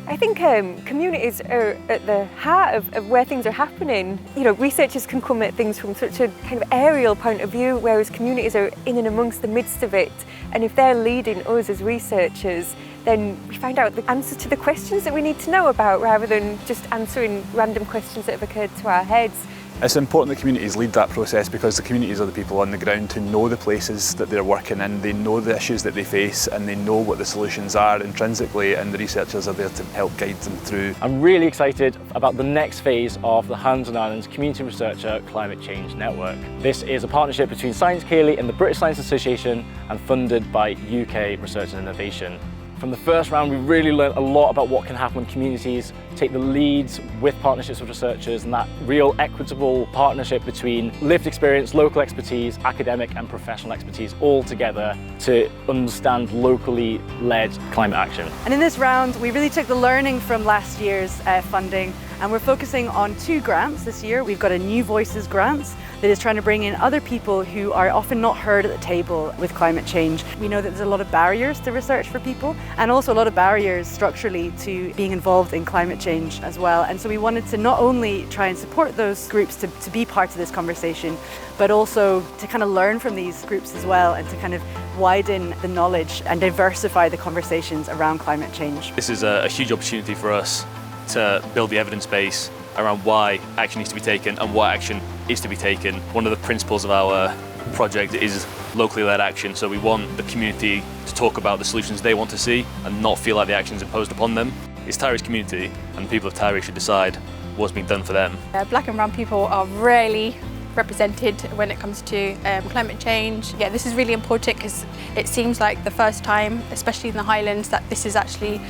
I think communities are at the heart of where things are happening. You know, researchers can come at things from such a kind of aerial point of view, whereas communities are in and amongst the midst of it. And if they're leading us as researchers, then we find out the answer to the questions that we need to know about, rather than just answering random questions that have occurred to our heads. It's important that communities lead that process, because the communities are the people on the ground who know the places that they're working in, they know the issues that they face, and they know what the solutions are intrinsically, and the researchers are there to help guide them through. I'm really excited about the next phase of the Highlands and Islands Community Researcher Climate Change Network. This is a partnership between Science Ceilidh and the British Science Association and funded by UK Research and Innovation. From the first round, we really learned a lot about what can happen when communities take the leads with partnerships with researchers, and that real equitable partnership between lived experience, local expertise, academic and professional expertise all together to understand locally led climate action. And in this round, we really took the learning from last year's funding, and we're focusing on 2 grants this year. We've got a New Voices grant that is trying to bring in other people who are often not heard at the table with climate change. We know that there's a lot of barriers to research for people, and also a lot of barriers structurally to being involved in climate change as well. And so we wanted to not only try and support those groups to be part of this conversation, but also to kind of learn from these groups as well, and to kind of widen the knowledge and diversify the conversations around climate change. This is a huge opportunity for us to build the evidence base around why action needs to be taken and what action is to be taken. One of the principles of our project is locally led action, so we want the community to talk about the solutions they want to see and not feel like the action is imposed upon them. It's Tyre's community, and the people of Tyre should decide what's being done for them. Black and brown people are rarely represented when it comes to climate change. Yeah, this is really important because it seems like the first time, especially in the Highlands, that this is actually,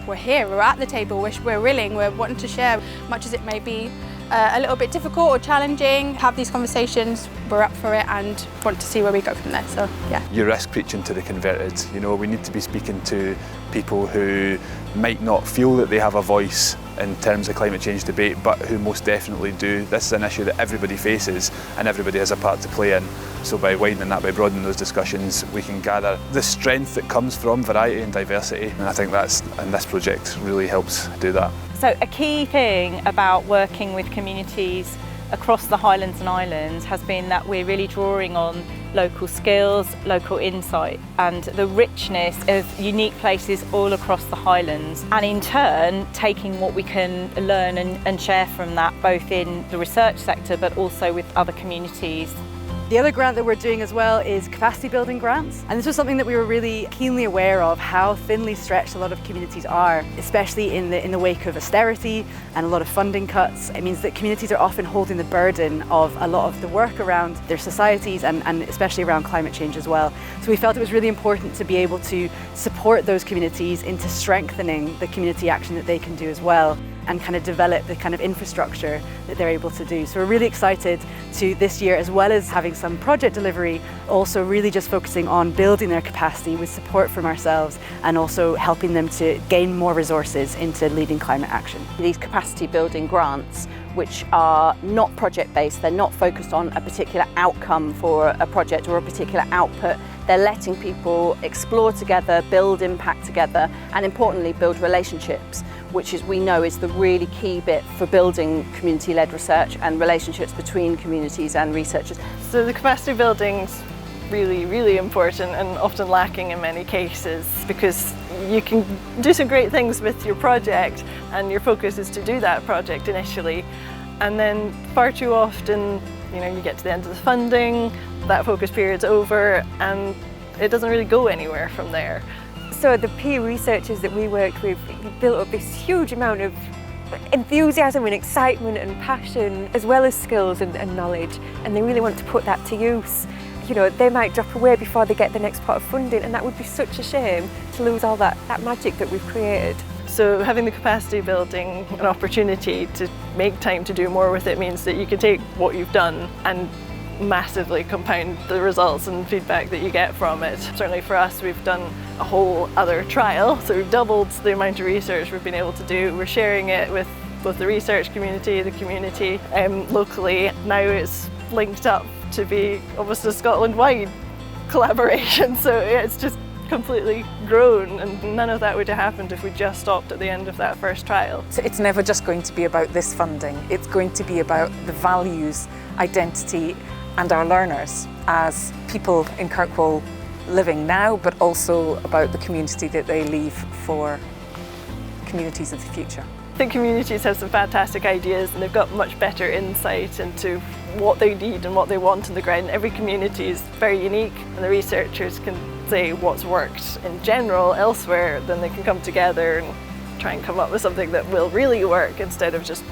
we're here, we're at the table, we're willing, we're wanting to share, much as it may be a little bit difficult or challenging, have these conversations, we're up for it and want to see where we go from there, so yeah. You risk preaching to the converted. You know, we need to be speaking to people who might not feel that they have a voice in terms of climate change debate, but who most definitely do. This is an issue that everybody faces and everybody has a part to play in. So by widening that, by broadening those discussions, we can gather the strength that comes from variety and diversity. And I think and this project really helps do that. So a key thing about working with communities across the Highlands and Islands has been that we're really drawing on local skills, local insight and the richness of unique places all across the Highlands, and in turn taking what we can learn and share from that, both in the research sector but also with other communities. The other grant that we're doing as well is capacity building grants, and this was something that we were really keenly aware of, how thinly stretched a lot of communities are, especially in the wake of austerity and a lot of funding cuts. It means that communities are often holding the burden of a lot of the work around their societies and especially around climate change as well. So we felt it was really important to be able to support those communities into strengthening the community action that they can do as well, and kind of develop the kind of infrastructure that they're able to do. So we're really excited to this year, as well as having some project delivery, also really just focusing on building their capacity with support from ourselves and also helping them to gain more resources into leading climate action. These capacity building grants, which are not project based, they're not focused on a particular outcome for a project or a particular output. They're letting people explore together, build impact together, and importantly build relationships, which we know is the really key bit for building community-led research and relationships between communities and researchers. So the capacity building's really, really important and often lacking in many cases, because you can do some great things with your project and your focus is to do that project initially, and then far too often, you get to the end of the funding, that focus period's over and it doesn't really go anywhere from there. So the peer researchers that we worked with built up this huge amount of enthusiasm and excitement and passion, as well as skills and knowledge, and they really want to put that to use. They might drop away before they get the next pot of funding, and that would be such a shame to lose all that magic that we've created. So having the capacity building an opportunity to make time to do more with it means that you can take what you've done and massively compound the results and feedback that you get from it. Certainly for us, we've done a whole other trial, so we've doubled the amount of research we've been able to do. We're sharing it with both the research community, the community locally. Now it's linked up to be almost a Scotland-wide collaboration, so it's just completely grown, and none of that would have happened if we just stopped at the end of that first trial. So it's never just going to be about this funding, it's going to be about the values, identity and our learners as people in Kirkwall living now, but also about the community that they leave for communities of the future. I think communities have some fantastic ideas and they've got much better insight into what they need and what they want on the ground. Every community is very unique and the researchers can say what's worked in general elsewhere, then they can come together and try and come up with something that will really work instead of just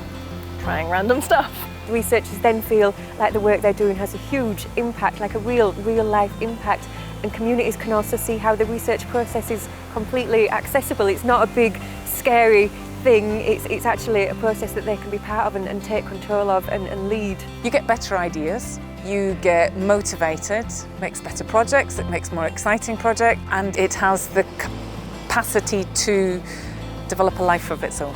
trying random stuff. Researchers then feel like the work they're doing has a huge impact, like a real life impact, and communities can also see how the research process is completely accessible. It's not a big, scary thing, it's actually a process that they can be part of and take control of and lead. You get better ideas, you get motivated, it makes better projects, it makes more exciting projects, and it has the capacity to develop a life of its own.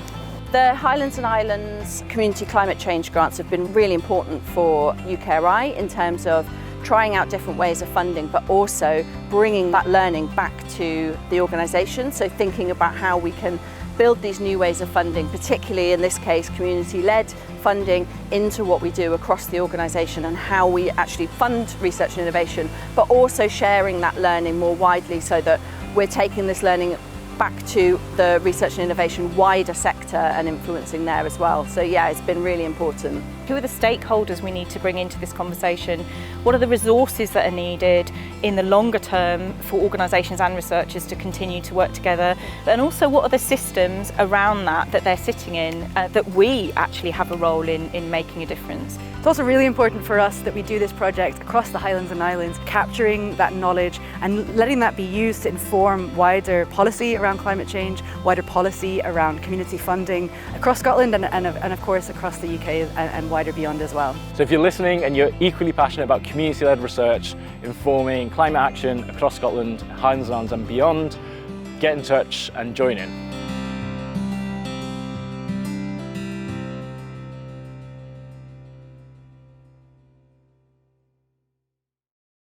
The Highlands and Islands Community Climate Change Grants have been really important for UKRI in terms of trying out different ways of funding, but also bringing that learning back to the organisation. So thinking about how we can build these new ways of funding, particularly in this case community-led funding, into what we do across the organisation and how we actually fund research and innovation, but also sharing that learning more widely so that we're taking this learning back to the research and innovation wider sector and influencing there as well. So yeah, it's been really important. Who are the stakeholders we need to bring into this conversation? What are the resources that are needed in the longer term for organisations and researchers to continue to work together? And also, what are the systems around that they're sitting in that we actually have a role in making a difference? It's also really important for us that we do this project across the Highlands and Islands, capturing that knowledge and letting that be used to inform wider policy around climate change, wider policy around community funding across Scotland and of course across the UK and wider beyond as well. So if you're listening and you're equally passionate about community-led research informing climate action across Scotland, Highlands and Islands and beyond, get in touch and join in.